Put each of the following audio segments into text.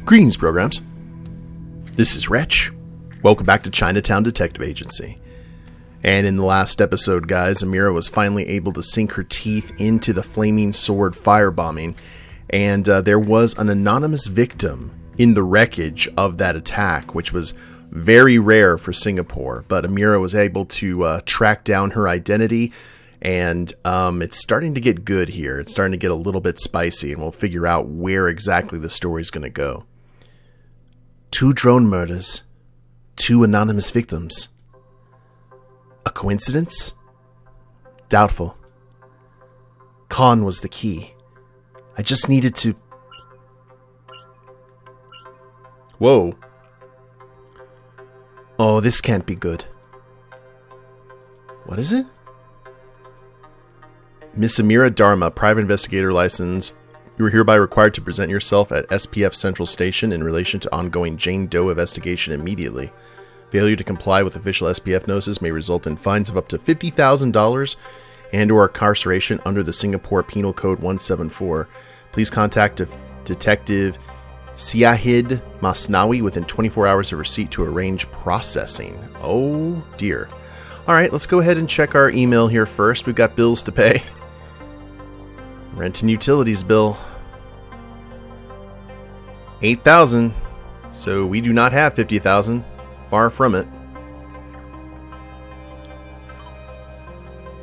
Greetings, programs. This is Wretch. Welcome back to Chinatown Detective Agency. And in the last episode, guys, Amira was finally able to sink her teeth into the flaming sword firebombing, and there was an anonymous victim in the wreckage of that attack, which was very rare for Singapore. But Amira was able to track down her identity, and it's starting to get good here. It's starting to get a little bit spicy, and we'll figure out where exactly the story's going to go. 2 drone murders, 2 anonymous victims. A coincidence? Doubtful. Khan was the key. I just needed to... Whoa. Oh, this can't be good. What is it? Miss Amira Dharma, private investigator license. You are hereby required to present yourself at SPF Central Station in relation to ongoing Jane Doe investigation immediately. Failure to comply with official SPF notices may result in fines of up to $50,000 and or incarceration under the Singapore Penal Code 174. Please contact Detective Siahid Masnawi within 24 hours of receipt to arrange processing. Oh dear. Alright, let's go ahead and check our email here first. We've got bills to pay. Rent and utilities bill. $8,000. So we do not have $50,000. Far from it.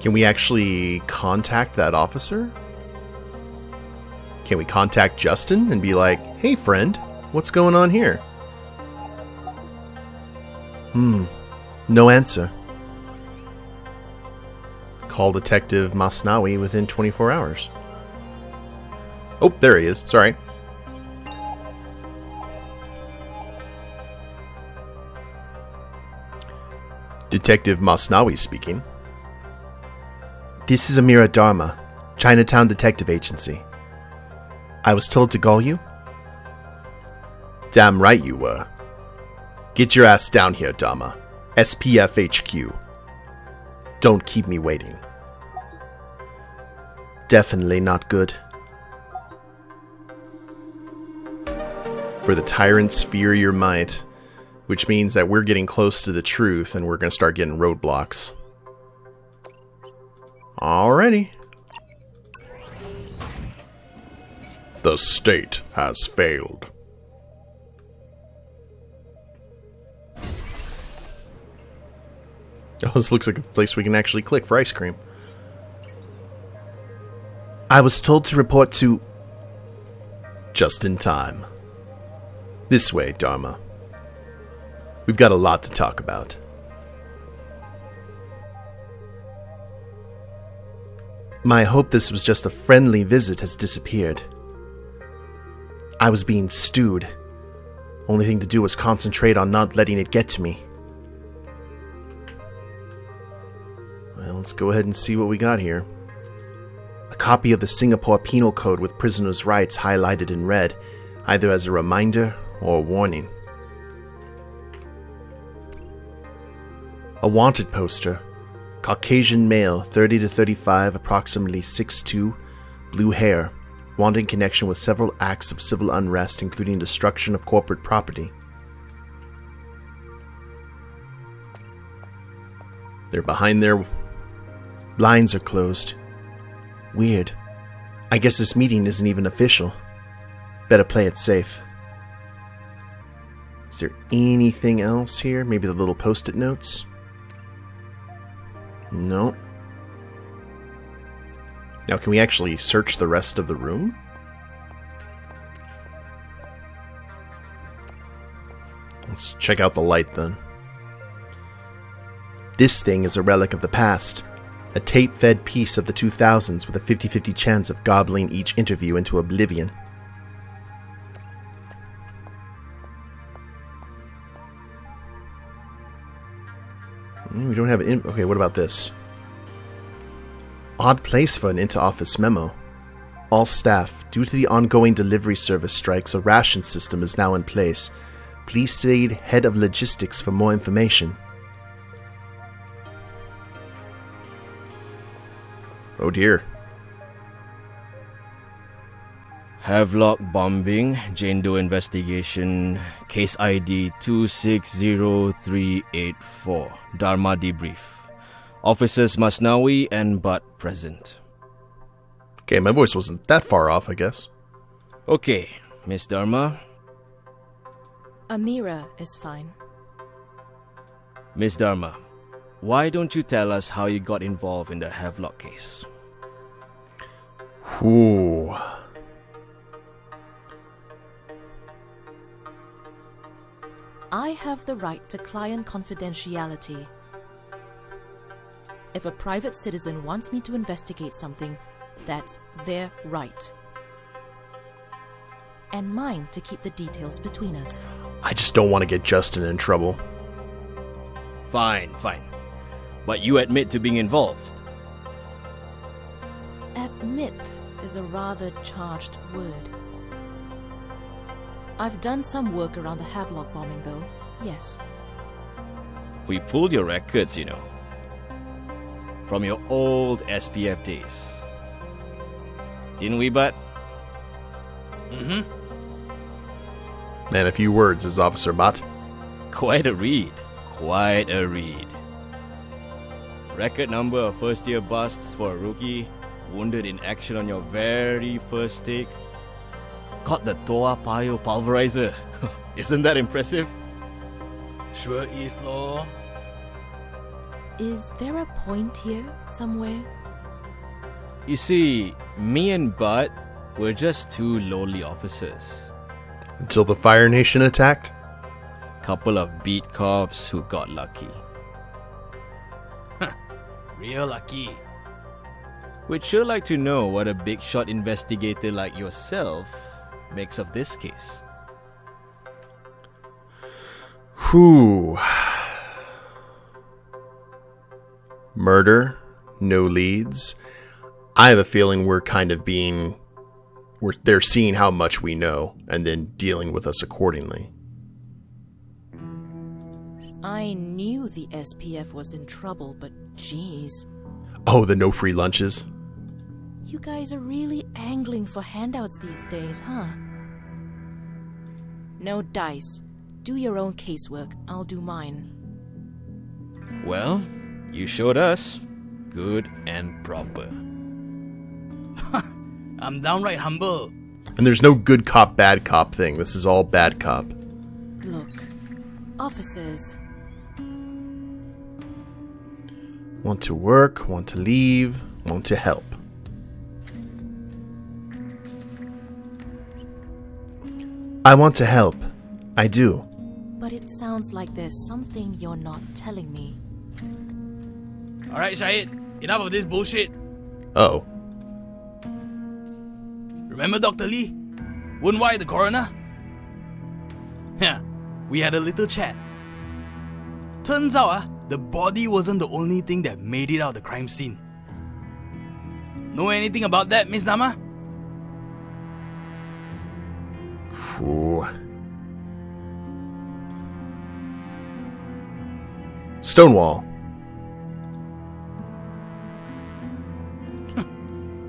Can we actually contact that officer? Can we contact Justin and be like, hey friend, what's going on here? No answer. Call Detective Masnawi within 24 hours. Oh, there he is. Sorry. Detective Masnawi speaking. This is Amira Dharma, Chinatown Detective Agency. I was told to call you? Damn right you were. Get your ass down here, Dharma. SPF HQ. Don't keep me waiting. Definitely not good. For the tyrants fear your might, which means that we're getting close to the truth and we're going to start getting roadblocks. Alrighty. The state has failed. Oh, this looks like a place we can actually click for ice cream. I was told to report to... Just in time. This way, Dharma. We've got a lot to talk about. My hope this was just a friendly visit has disappeared. I was being stewed. Only thing to do was concentrate on not letting it get to me. Well, let's go ahead and see what we got here. A copy of the Singapore Penal Code with prisoners' rights highlighted in red, either as a reminder or a warning. A wanted poster. Caucasian male, 30 to 35, approximately 6'2", blue hair. Wanted in connection with several acts of civil unrest, including destruction of corporate property. They're behind their... Blinds are closed. Weird. I guess this meeting isn't even official. Better play it safe. Is there anything else here? Maybe the little post-it notes? No. Now, can we actually search the rest of the room? Let's check out the light then. This thing is a relic of the past. A tape-fed piece of the 2000s with a 50-50 chance of gobbling each interview into oblivion. We don't have an... Okay, what about this? Odd place for an inter-office memo. All staff, due to the ongoing delivery service strikes, a ration system is now in place. Please see head of logistics for more information. Oh dear. Havelock bombing, Jane Doe investigation, case ID 260384, Dharma debrief. Officers Masnawi and Butt present. Okay, my voice wasn't that far off, I guess. Okay, Miss Dharma. Amira is fine. Miss Dharma, why don't you tell us how you got involved in the Havelock case? Ooh. I have the right to client confidentiality. If a private citizen wants me to investigate something, that's their right. And mine to keep the details between us. I just don't want to get Justin in trouble. Fine. But you admit to being involved. Admit is a rather charged word. I've done some work around the Havelock bombing, though, yes. We pulled your records, you know. From your old SPF days. Didn't we, Bud? Man, a few words is Officer Butt. Quite a read. Record number of first-year busts for a rookie. Wounded in action on your very first take. Caught the Toa Payoh pulverizer. Isn't that impressive? Sure is, lor. Is there a point here, somewhere? You see, me and Bud were just two lowly officers. Until the Fire Nation attacked? Couple of beat cops who got lucky. Real lucky. We'd sure like to know what a big shot investigator like yourself makes of this case. Whew. Murder, no leads. I have a feeling we're kind of they're seeing how much we know and then dealing with us accordingly. I knew the SPF was in trouble, but geez. Oh, the no free lunches? You guys are really angling for handouts these days, huh? No dice. Do your own casework. I'll do mine. Well, you showed us. Good and proper. I'm downright humble. And there's no good cop, bad cop thing. This is all bad cop. Look, officers. Want to work, want to leave, want to help. I want to help. I do. But it sounds like there's something you're not telling me. Alright, Syed. Enough of this bullshit. Oh. Remember Dr. Lee? Woon Wai, the coroner? Yeah, we had a little chat. Turns out, the body wasn't the only thing that made it out the crime scene. Know anything about that, Miss Dharma? Phew. Stonewall.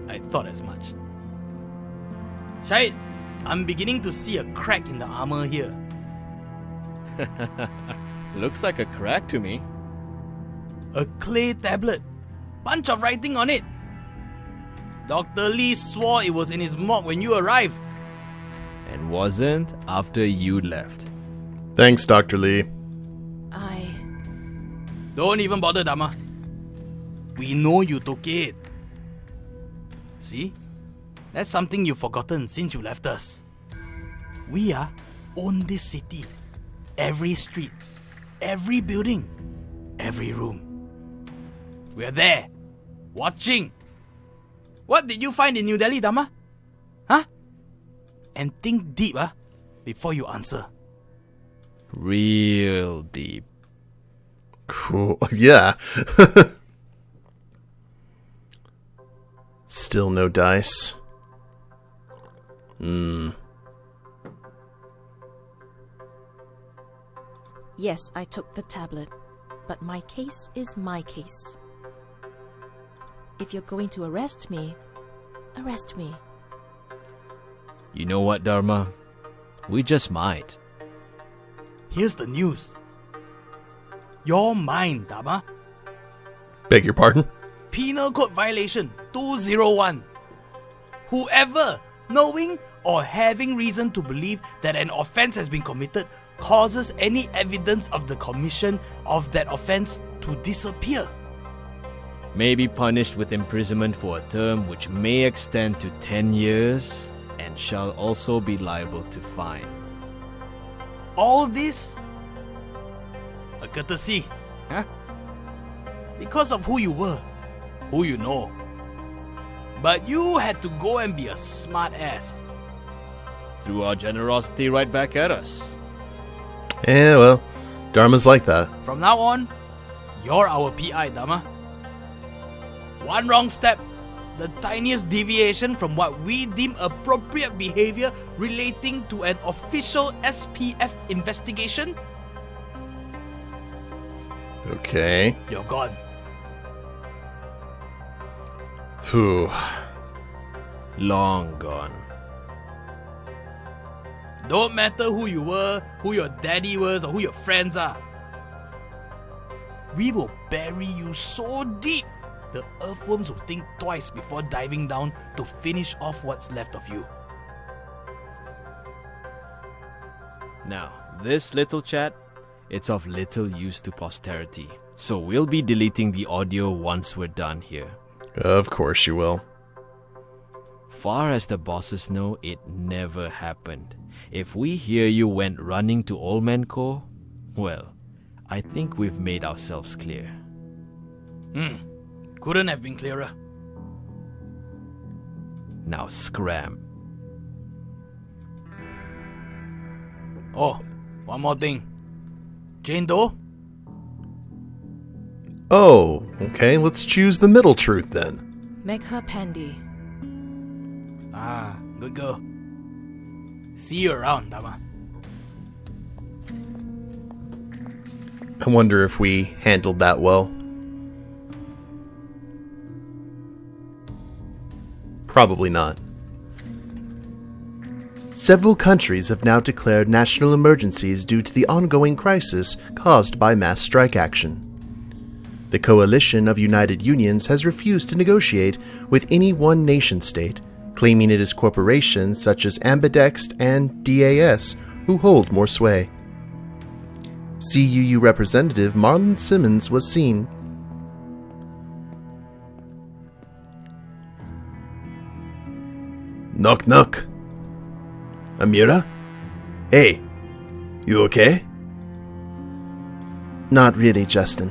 I thought as much. Syed, I'm beginning to see a crack in the armor here. Looks like a crack to me. A clay tablet. Bunch of writing on it. Dr. Lee swore it was in his morgue when you arrived. And wasn't after you left. Thanks, Dr. Lee. Don't even bother, Dharma. We know you took it. See? That's something you've forgotten since you left us. We own this city. Every street. Every building. Every room. We're there. Watching. What did you find in New Delhi, Dharma? Huh? And think deep, before you answer. Real deep. Cool. Yeah. Still no dice. Yes, I took the tablet, but my case is my case. If you're going to arrest me, arrest me. You know what, Dharma? We just might. Here's the news. You're mine, Dharma. Beg your pardon? Penal Code Violation 201. Whoever, knowing or having reason to believe that an offence has been committed, causes any evidence of the commission of that offence to disappear. May be punished with imprisonment for a term which may extend to 10 years and shall also be liable to fine. All this a courtesy, huh? Because of who you were, who you know. But you had to go and be a smart ass. Threw our generosity right back at us. Yeah, well, Dharma's like that. From now on, you're our PI, Dharma. One wrong step, the tiniest deviation from what we deem appropriate behavior relating to an official SPF investigation, Okay. you're gone. Whew. Long gone. Don't matter who you were, who your daddy was, or who your friends are. We will bury you so deep, the earthworms will think twice before diving down to finish off what's left of you. Now, this little chat, it's of little use to posterity. So we'll be deleting the audio once we're done here. Of course you will. Far as the bosses know, it never happened. If we hear you went running to Old Man Co., well, I think we've made ourselves clear. Couldn't have been clearer. Now scram. Oh, one more thing. Jane Doe? Oh, okay, let's choose the middle truth then. Make her Pandy. Ah, good girl. See you around, Dharma. I wonder if we handled that well. Probably not. Several countries have now declared national emergencies due to the ongoing crisis caused by mass strike action. The Coalition of United Unions has refused to negotiate with any one nation-state, claiming it is corporations such as Ambidex and DAS who hold more sway. CUU Representative Marlon Simmons was seen Knock knock. Amira? Hey, you okay? Not really, Justin.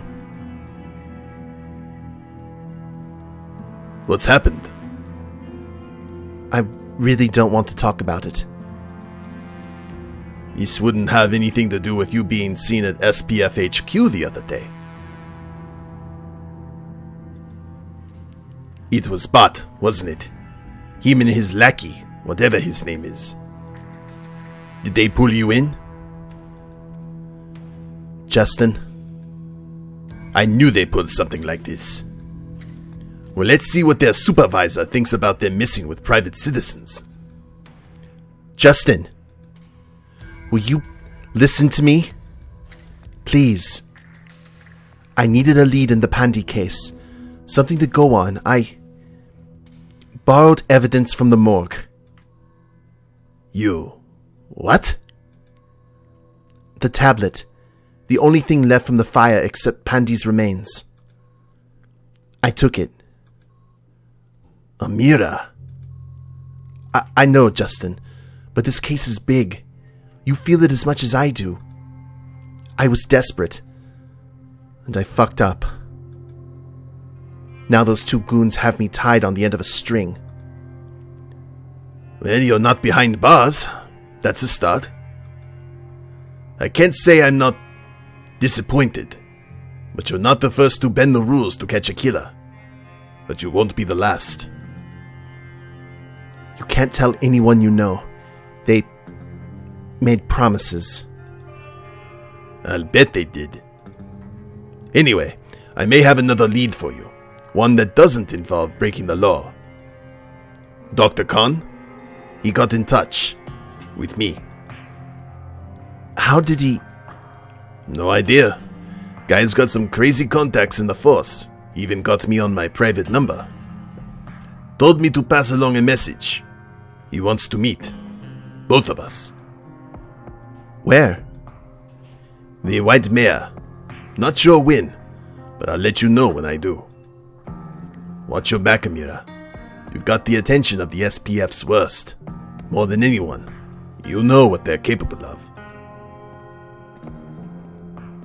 What's happened? I really don't want to talk about it. This wouldn't have anything to do with you being seen at SPF HQ the other day. It was Bot, wasn't it? Him and his lackey, whatever his name is. Did they pull you in? Justin, I knew they pulled something like this. Well, let's see what their supervisor thinks about them messing with private citizens. Justin, will you listen to me? Please. I needed a lead in the Pandy case. Something to go on. I borrowed evidence from the morgue. You... what? The tablet. The only thing left from the fire except Pandy's remains. I took it. Amira. I know, Justin, but this case is big. You feel it as much as I do. I was desperate, and I fucked up. Now those two goons have me tied on the end of a string. Well, you're not behind bars. That's a start. I can't say I'm not disappointed, but you're not the first to bend the rules to catch a killer. But you won't be the last. You can't tell anyone you know. They made promises. I'll bet they did. Anyway, I may have another lead for you. One that doesn't involve breaking the law. Dr. Khan? He got in touch with me. How did he... No idea. Guy's got some crazy contacts in the force. Even got me on my private number. Told me to pass along a message. He wants to meet. Both of us. Where? The White Mare. Not sure when, but I'll let you know when I do. Watch your back, Amira. You've got the attention of the SPF's worst. More than anyone. You know what they're capable of.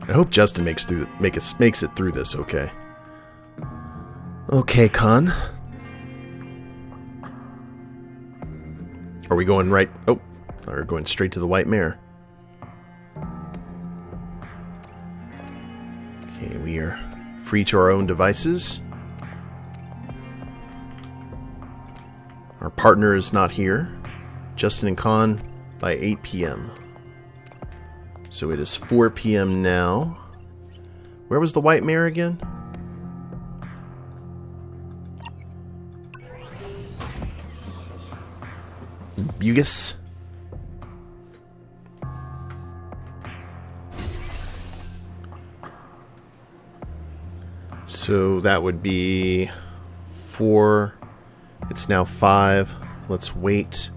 I hope Justin makes it through this okay. Okay, Khan. Are we going right? Oh, we're going straight to the White Mare. Okay, we are free to our own devices. Our partner is not here. Justin and Khan by 8 p.m. So it is 4 p.m. now. Where was the White Mare again? Bugis. So that would be 4. It's now 5. Let's wait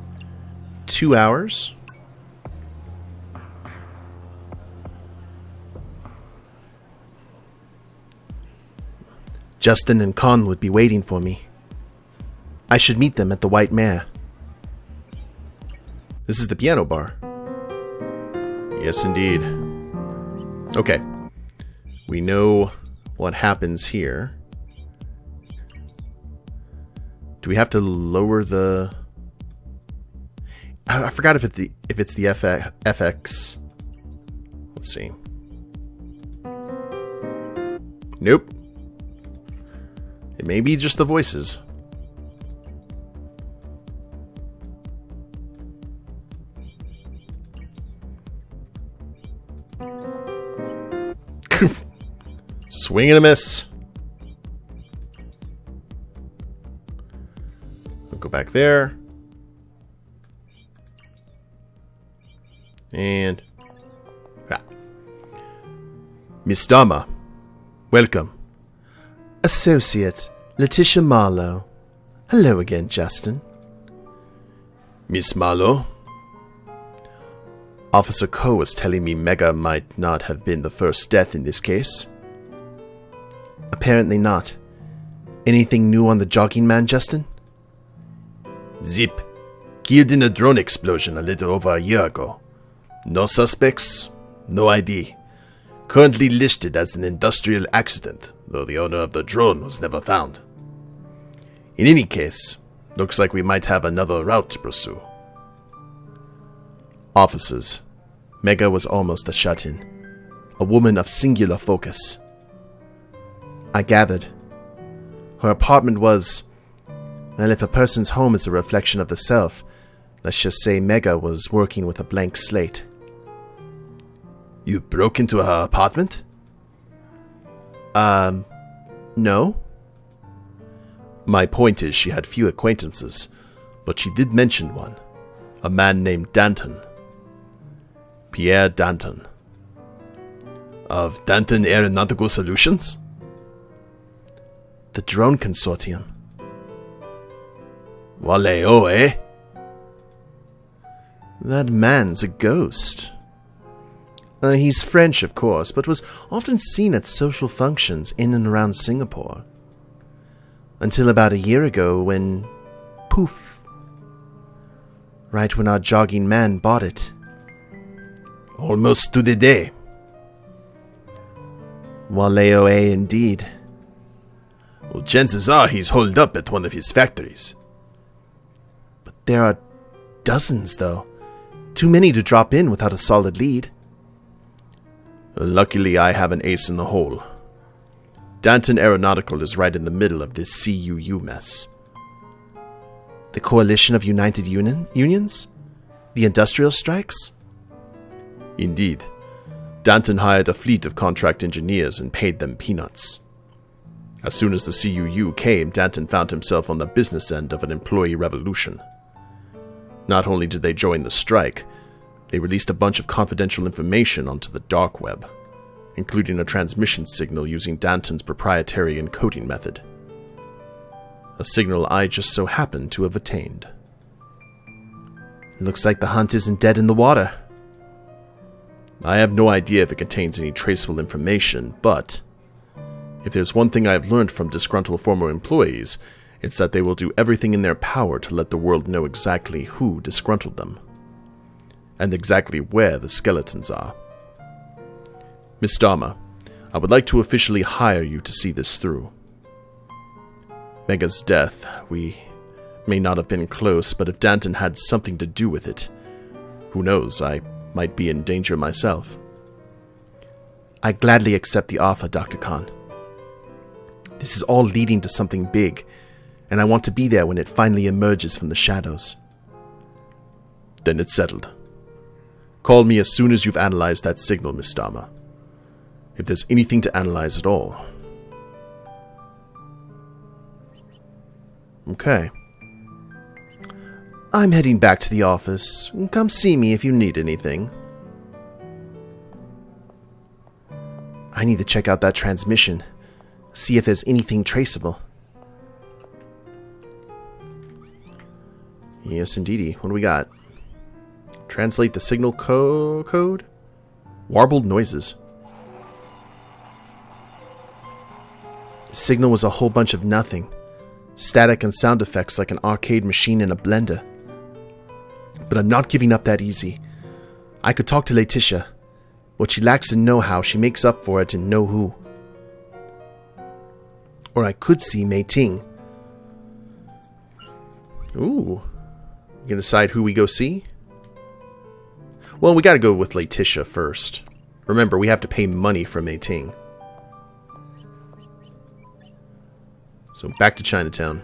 2 hours. Justin and Khan would be waiting for me. I should meet them at the White Mare. This is the piano bar. Yes, indeed. Okay. We know what happens here. Do we have to lower the... I forgot if it's the FX. Let's see. Nope. It may be just the voices. Swing and a miss. We'll go back there. And... Miss Dama, welcome. Associate, Letitia Marlowe. Hello again, Justin. Miss Marlowe? Officer Coe was telling me Mega might not have been the first death in this case. Apparently not. Anything new on the jogging man, Justin? Zip. Killed in a drone explosion a little over a year ago. No suspects, no ID. Currently listed as an industrial accident, though the owner of the drone was never found. In any case, looks like we might have another route to pursue. Officers, Mega was almost a shut-in. A woman of singular focus. I gathered. Her apartment was... Well, if a person's home is a reflection of the self, let's just say Mega was working with a blank slate. You broke into her apartment? No. My point is she had few acquaintances, but she did mention one. A man named Danton. Pierre Danton. Of Danton Aeronautical Solutions? The drone consortium. Waleo, eh? That man's a ghost. He's French, of course, but was often seen at social functions in and around Singapore. Until about a year ago when... poof. Right when our jogging man bought it. Almost to the day. Waleo, eh, indeed. Well, chances are he's holed up at one of his factories. But there are dozens, though. Too many to drop in without a solid lead. Luckily, I have an ace in the hole. Danton Aeronautical is right in the middle of this CUU mess. The Coalition of United Unions? The industrial strikes? Indeed. Danton hired a fleet of contract engineers and paid them peanuts. As soon as the CUU came, Danton found himself on the business end of an employee revolution. Not only did they join the strike, they released a bunch of confidential information onto the dark web, including a transmission signal using Danton's proprietary encoding method. A signal I just so happened to have attained. Looks like the hunt isn't dead in the water. I have no idea if it contains any traceable information, but if there's one thing I have learned from disgruntled former employees, it's that they will do everything in their power to let the world know exactly who disgruntled them, and exactly where the skeletons are. Miss Dharma, I would like to officially hire you to see this through. Mega's death, we may not have been close, but if Danton had something to do with it, who knows, I might be in danger myself. I gladly accept the offer, Dr. Khan. This is all leading to something big, and I want to be there when it finally emerges from the shadows. Then it's settled. Call me as soon as you've analyzed that signal, Miss Dharma. If there's anything to analyze at all. Okay. I'm heading back to the office. Come see me if you need anything. I need to check out that transmission. See if there's anything traceable. Yes, indeedy. What do we got? Translate the signal code? Warbled noises. The signal was a whole bunch of nothing. Static and sound effects like an arcade machine in a blender. But I'm not giving up that easy. I could talk to Letitia. What she lacks in know-how, she makes up for it in know-who. Or I could see Mei Ting. Ooh. You gonna decide who we go see? Well, we gotta go with Letitia first. Remember, we have to pay money for Mei Ting. So back to Chinatown.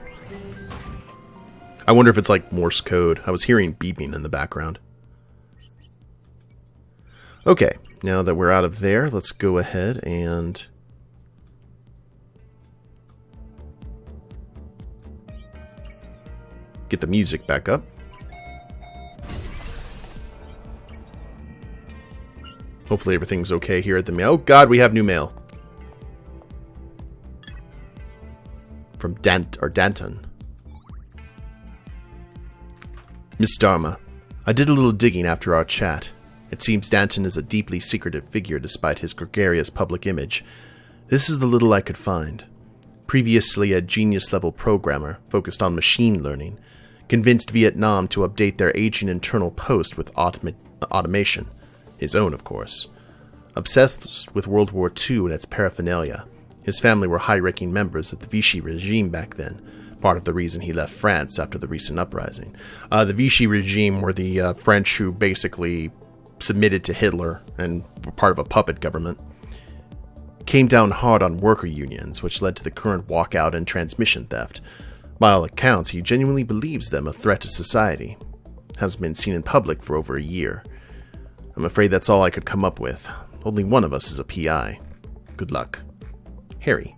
I wonder if it's like Morse code. I was hearing beeping in the background. Okay, now that we're out of there, let's go ahead and get the music back up. Hopefully everything's okay here at the mail. Oh god, we have new mail. From Danton. Miss Dharma, I did a little digging after our chat. It seems Danton is a deeply secretive figure despite his gregarious public image. This is the little I could find. Previously a genius-level programmer focused on machine learning, convinced Vietnam to update their aging internal post with automation. His own, of course. Obsessed with World War II and its paraphernalia. His family were high-ranking members of the Vichy regime back then, part of the reason he left France after the recent uprising. The Vichy regime were the French who basically submitted to Hitler and were part of a puppet government. Came down hard on worker unions, which led to the current walkout and transmission theft. By all accounts, he genuinely believes them a threat to society. Hasn't been seen in public for over a year. I'm afraid that's all I could come up with. Only one of us is a PI. Good luck. Harry.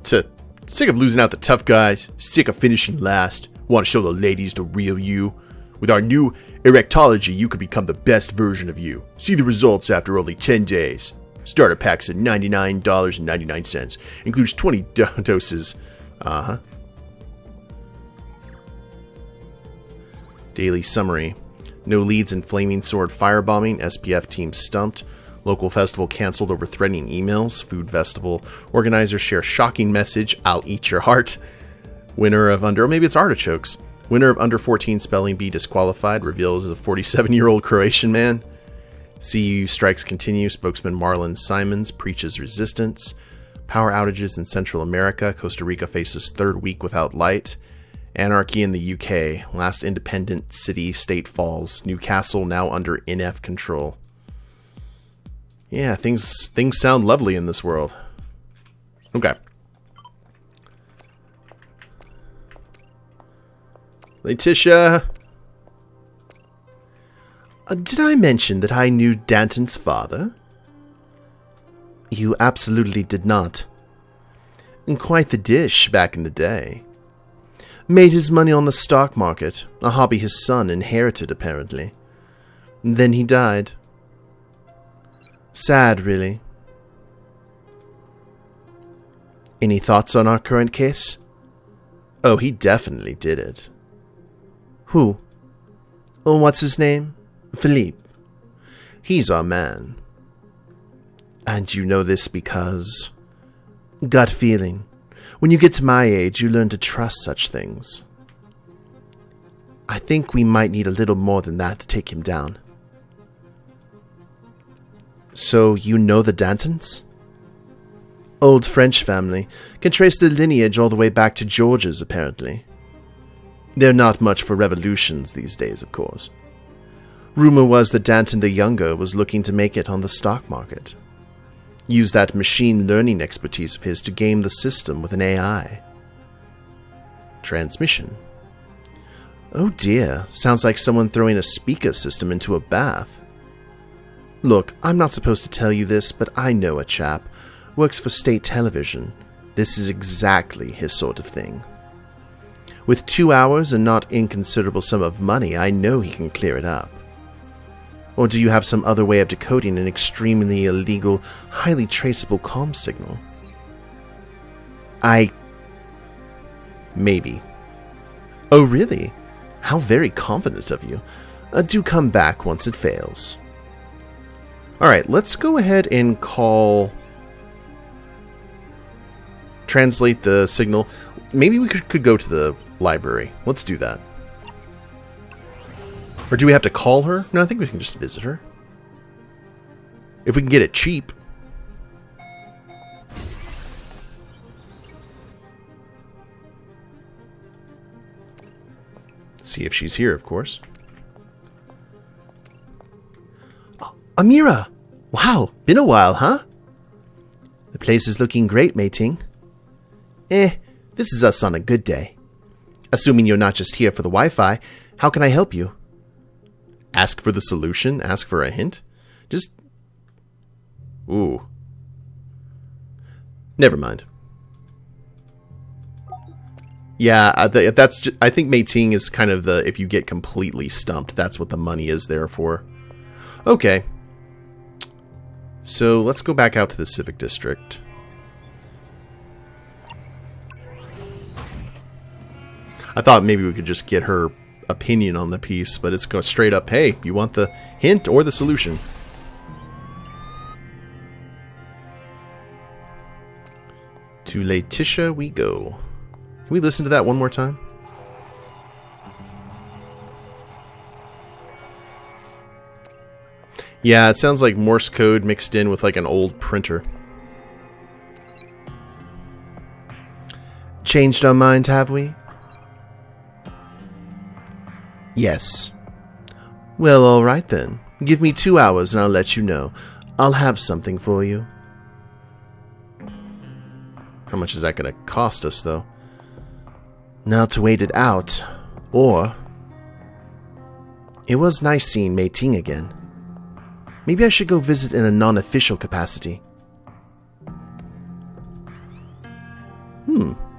Sick of losing out the tough guys. Sick of finishing last. Want to show the ladies the real you. With our new erectology, you could become the best version of you. See the results after only 10 days. Starter packs at $99.99. Includes 20 doses. Daily summary. No leads in Flaming Sword firebombing. SPF team stumped. Local festival canceled over threatening emails. Food festival organizers share shocking message. I'll eat your heart. Winner of under... Or maybe it's artichokes. Winner of under 14 spelling bee disqualified. Reveals a 47-year-old Croatian man. CU strikes continue. Spokesman Marlon Simons preaches resistance. Power outages in Central America. Costa Rica faces third week without light. Anarchy in the UK. Last independent city-state falls. Newcastle now under NF control. Yeah, things sound lovely in this world. Okay. Letitia. Did I mention that I knew Danton's father? You absolutely did not. And quite the dish back in the day. Made his money on the stock market, a hobby his son inherited apparently. Then he died. Sad, really. Any thoughts on our current case? Oh, he definitely did it. Who? Oh, what's his name? Philippe. He's our man. And you know this because... gut feeling. When you get to my age, you learn to trust such things. I think we might need a little more than that to take him down. So, you know the Dantons? Old French family. Can trace their lineage all the way back to George's, apparently. They're not much for revolutions these days, of course. Rumor was that Danton the Younger was looking to make it on the stock market. Use that machine learning expertise of his to game the system with an AI. Transmission. Oh dear, sounds like someone throwing a speaker system into a bath. Look, I'm not supposed to tell you this, but I know a chap. Works for state television. This is exactly his sort of thing. With 2 hours and not inconsiderable sum of money, I know he can clear it up. Or do you have some other way of decoding an extremely illegal, highly traceable comm signal? Maybe. Oh, really? How very confident of you. Do come back once it fails. Alright, let's go ahead and call... translate the signal. Maybe we could go to the library. Let's do that. Or do we have to call her? No, I think we can just visit her. If we can get it cheap. See if she's here, of course. Oh, Amira! Wow, been a while, huh? The place is looking great, Mei-Ting. This is us on a good day. Assuming you're not just here for the Wi-Fi, how can I help you? Ask for the solution? Ask for a hint? Just... Ooh. Never mind. Yeah, I think Mei-Ting is kind of the... if you get completely stumped, that's what the money is there for. Okay. So, let's go back out to the Civic District. I thought maybe we could just get her opinion on the piece, but it's go straight up, hey, you want the hint or the solution? To Letitia we go. Can we listen to that one more time? Yeah, it sounds like Morse code mixed in with like an old printer. Changed our minds, have we? Yes. Well, alright then. Give me 2 hours and I'll let you know. I'll have something for you. How much is that going to cost us, though? Now to wait it out. Or... It was nice seeing Mei-Ting again. Maybe I should go visit in a non-official capacity.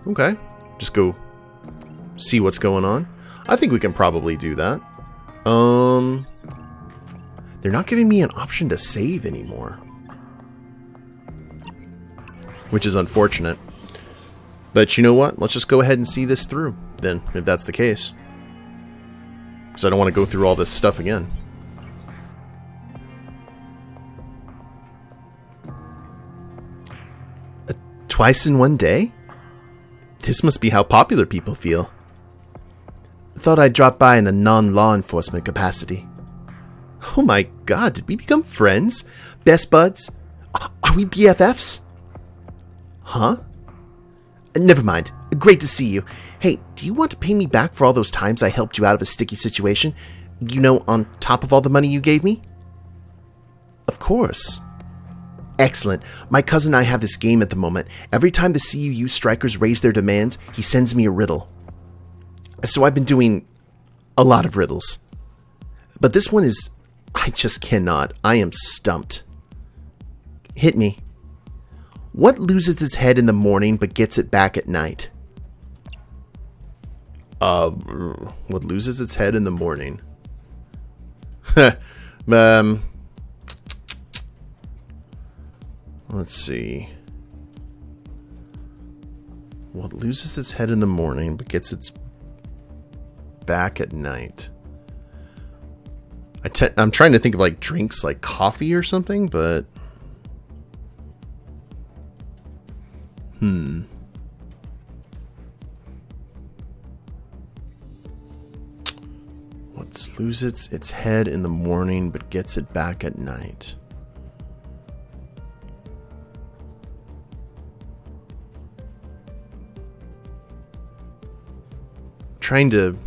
Okay. Just go see what's going on. I think we can probably do that. They're not giving me an option to save anymore. Which is unfortunate. But you know what? Let's just go ahead and see this through, then, if that's the case. Because I don't want to go through all this stuff again. Twice in one day? This must be how popular people feel. Thought I'd drop by in a non-law enforcement capacity. Oh my god, did we become friends? Best buds? Are we BFFs? Huh? Never mind. Great to see you. Hey, do you want to pay me back for all those times I helped you out of a sticky situation? You know, on top of all the money you gave me? Of course. Excellent. My cousin and I have this game at the moment. Every time the CUU strikers raise their demands, he sends me a riddle. So I've been doing a lot of riddles. But this one is... I just cannot. I am stumped. Hit me. What loses its head in the morning but gets it back at night? What loses its head in the morning? Let's see. What loses its head in the morning but gets its back at night? I'm trying to think of like drinks like coffee or something, but what loses its head in the morning but gets it back at night? Trying to...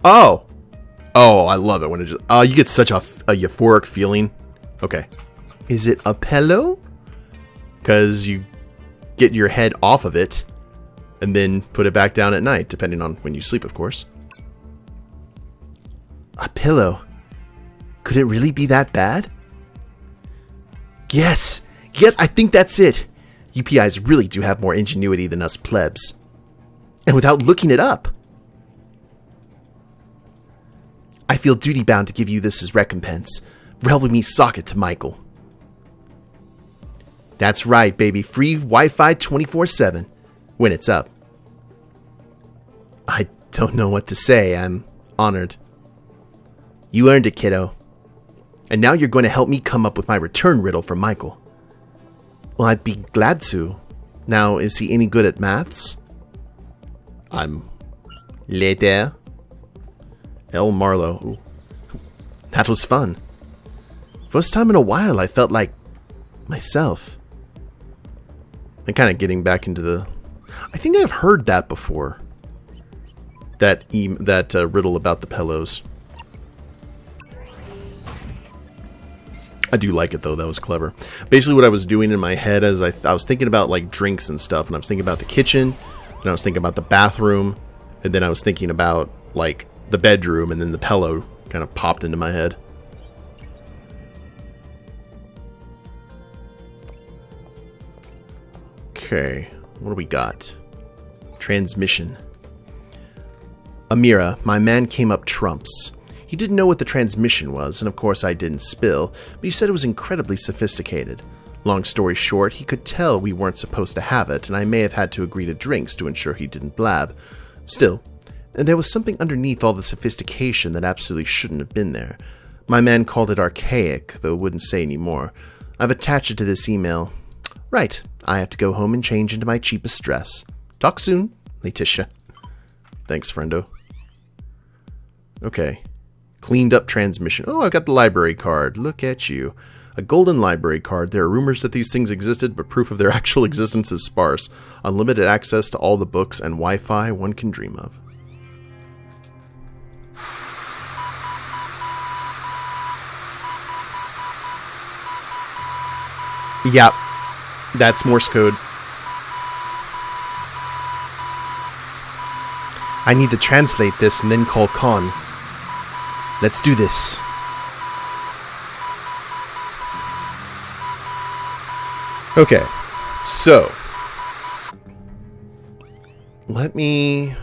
Oh, I love it when it just... you get such a euphoric feeling. Okay. Is it a pillow? Because you get your head off of it and then put it back down at night, depending on when you sleep, of course. A pillow? Could it really be that bad? Yes, I think that's it. UPIs really do have more ingenuity than us plebs. And without looking it up. I feel duty-bound to give you this as recompense for helping me sock it to Michael. That's right, baby. Free Wi-Fi 24/7 when it's up. I don't know what to say. I'm honored. You earned it, kiddo. And now you're going to help me come up with my return riddle for Michael. Well, I'd be glad to. Now, is he any good at maths? I'm later. L. Marlowe. Ooh. That was fun. First time in a while I felt like myself. And kind of getting back into the... I think I've heard that before. That riddle about the pillows. I do like it though, that was clever. Basically what I was doing in my head is I was thinking about like drinks and stuff, and I was thinking about the kitchen, and I was thinking about the bathroom, and then I was thinking about like the bedroom, and then the pillow kind of popped into my head. Okay, what do we got? Transmission. Amira, my man came up trumps. He didn't know what the transmission was, and of course I didn't spill, but he said it was incredibly sophisticated. Long story short, he could tell we weren't supposed to have it, and I may have had to agree to drinks to ensure he didn't blab. Still, there was something underneath all the sophistication that absolutely shouldn't have been there. My man called it archaic, though wouldn't say any more. I've attached it to this email. Right, I have to go home and change into my cheapest dress. Talk soon, Letitia. Thanks, friendo. Okay. Cleaned up transmission. Oh, I've got the library card. Look at you. A golden library card. There are rumors that these things existed, but proof of their actual existence is sparse. Unlimited access to all the books and Wi-Fi one can dream of. Yep. That's Morse code. I need to translate this and then call Con. Let's do this. Okay, so let me...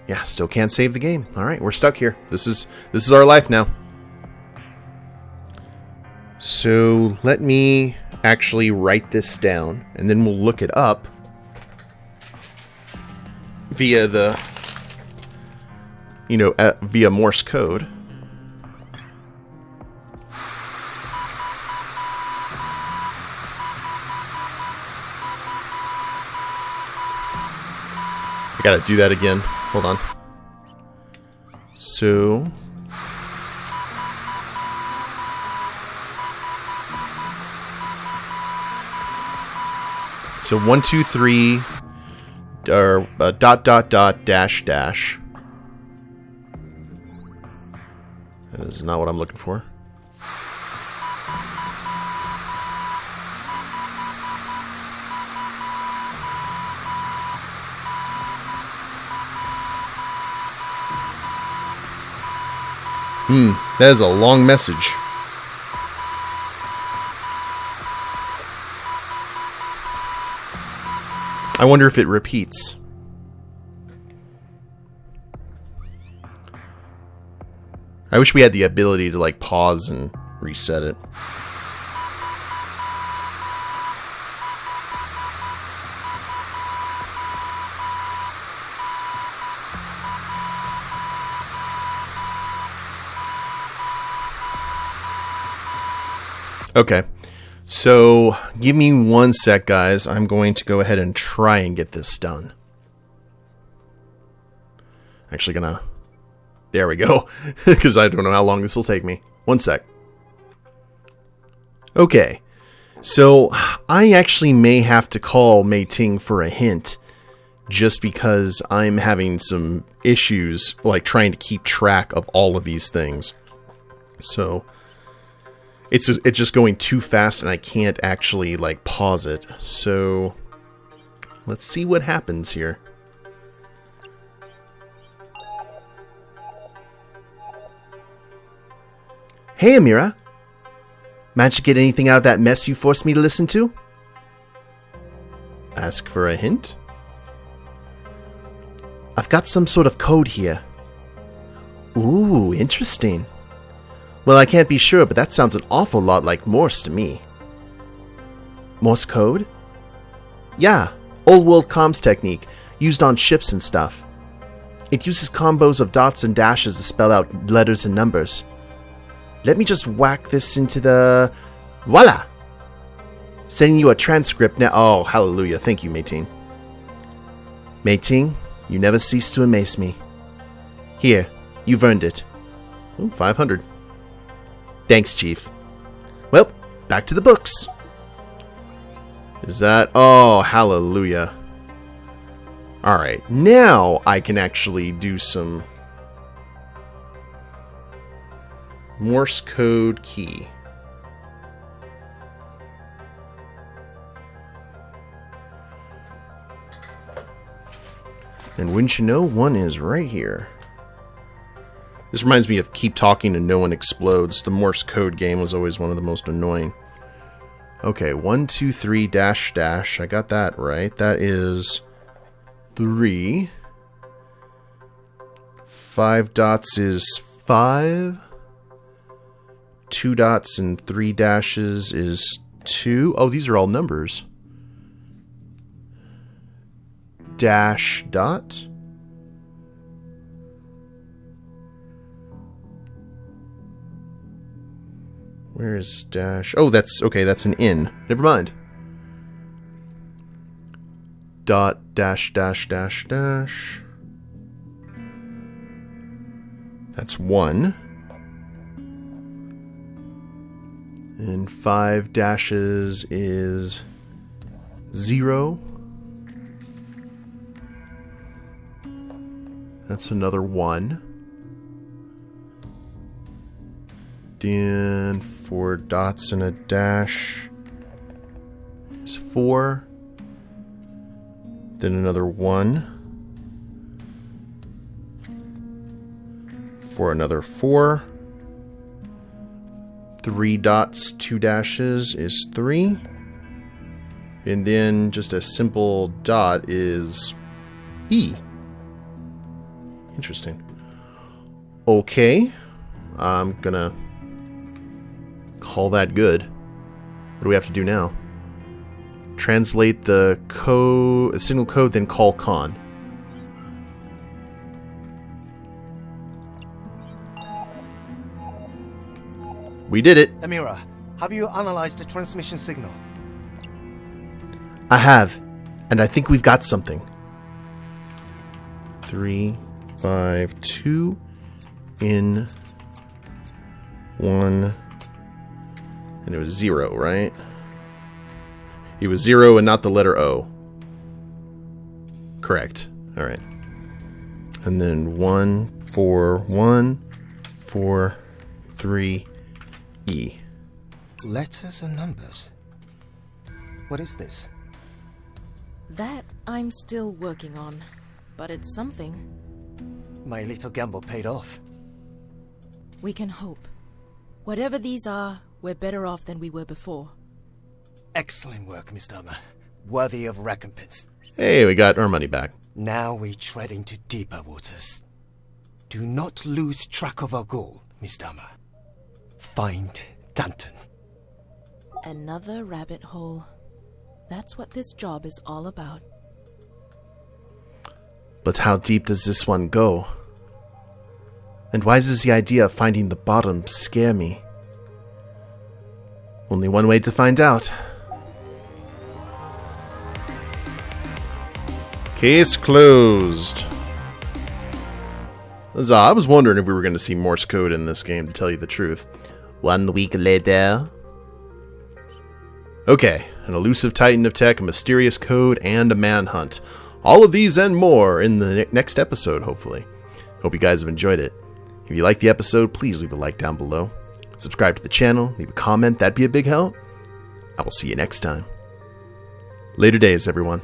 Yeah, still can't save the game. All right, we're stuck here. This is our life now. So let me actually write this down, and then we'll look it up via the, via Morse code. I gotta do that again. Hold on. So... So 1, 2, 3, or dot, dash, dash. That is not what I'm looking for. That is a long message. I wonder if it repeats. I wish we had the ability to, like, pause and reset it. Okay, so give me 1 sec, guys. I'm going to go ahead and try and get this done. Actually gonna... There we go, because I don't know how long this will take me. 1 sec. Okay, so I actually may have to call Mei Ting for a hint, just because I'm having some issues, like, trying to keep track of all of these things. So... It's just going too fast and I can't actually, like, pause it. So, let's see what happens here. Hey, Amira. Managed to get anything out of that mess you forced me to listen to? Ask for a hint? I've got some sort of code here. Ooh, interesting. Well, I can't be sure, but that sounds an awful lot like Morse to me. Morse code? Yeah, old world comms technique, used on ships and stuff. It uses combos of dots and dashes to spell out letters and numbers. Let me just whack this into the... Voila! Sending you a transcript now. Oh, hallelujah. Thank you, Mei Ting. Mei Ting, you never cease to amaze me. Here, you've earned it. Ooh, 500. Thanks, Chief. Well, back to the books. Is that... Oh, hallelujah. Alright, now I can actually do some... Morse code key. And wouldn't you know, one is right here. This reminds me of Keep Talking and No One Explodes. The Morse code game was always one of the most annoying. Okay, 1, 2, 3, dash, dash. I got that right. That is 3. 5 dots is 5. 2 dots and 3 dashes is 2. Oh, these are all numbers. Dash, dot. Where is dash? Oh, that's... Okay, that's an in. Never mind. Dot, dash, dash, dash, dash. That's 1. And 5 dashes is 0. That's another 1. Then 4 dots and a dash is 4. Then another 1. For another 4. 3 dots, 2 dashes is 3. And then just a simple dot is E. Interesting. Okay. I'm gonna call that good. What do we have to do now? Translate the code, signal code, then call con. We did it. Amira, have you analyzed the transmission signal? I have, and I think we've got something. 3, 5, 2, in 1, and it was 0, right? It was 0 and not the letter O. Correct. All right. And then 1, 4, 1, 4, 3, E. Letters and numbers. What is this? That I'm still working on, but it's something. My little gamble paid off. We can hope. Whatever these are, we're better off than we were before. Excellent work, Miss Dama. worthy of recompense. Hey, we got our money back. Now we tread into deeper waters. Do not lose track of our goal, Miss Dama. Find Danton. Another rabbit hole. That's what this job is all about. But how deep does this one go? And why does the idea of finding the bottom scare me? Only one way to find out. Case closed. I was wondering if we were going to see Morse code in this game, to tell you the truth. 1 week later. Okay, an elusive titan of tech, a mysterious code, and a manhunt. All of these and more in the next episode, hopefully. Hope you guys have enjoyed it. If you liked the episode, please leave a like down below. Subscribe to the channel, leave a comment, that'd be a big help. I will see you next time. Later days, everyone.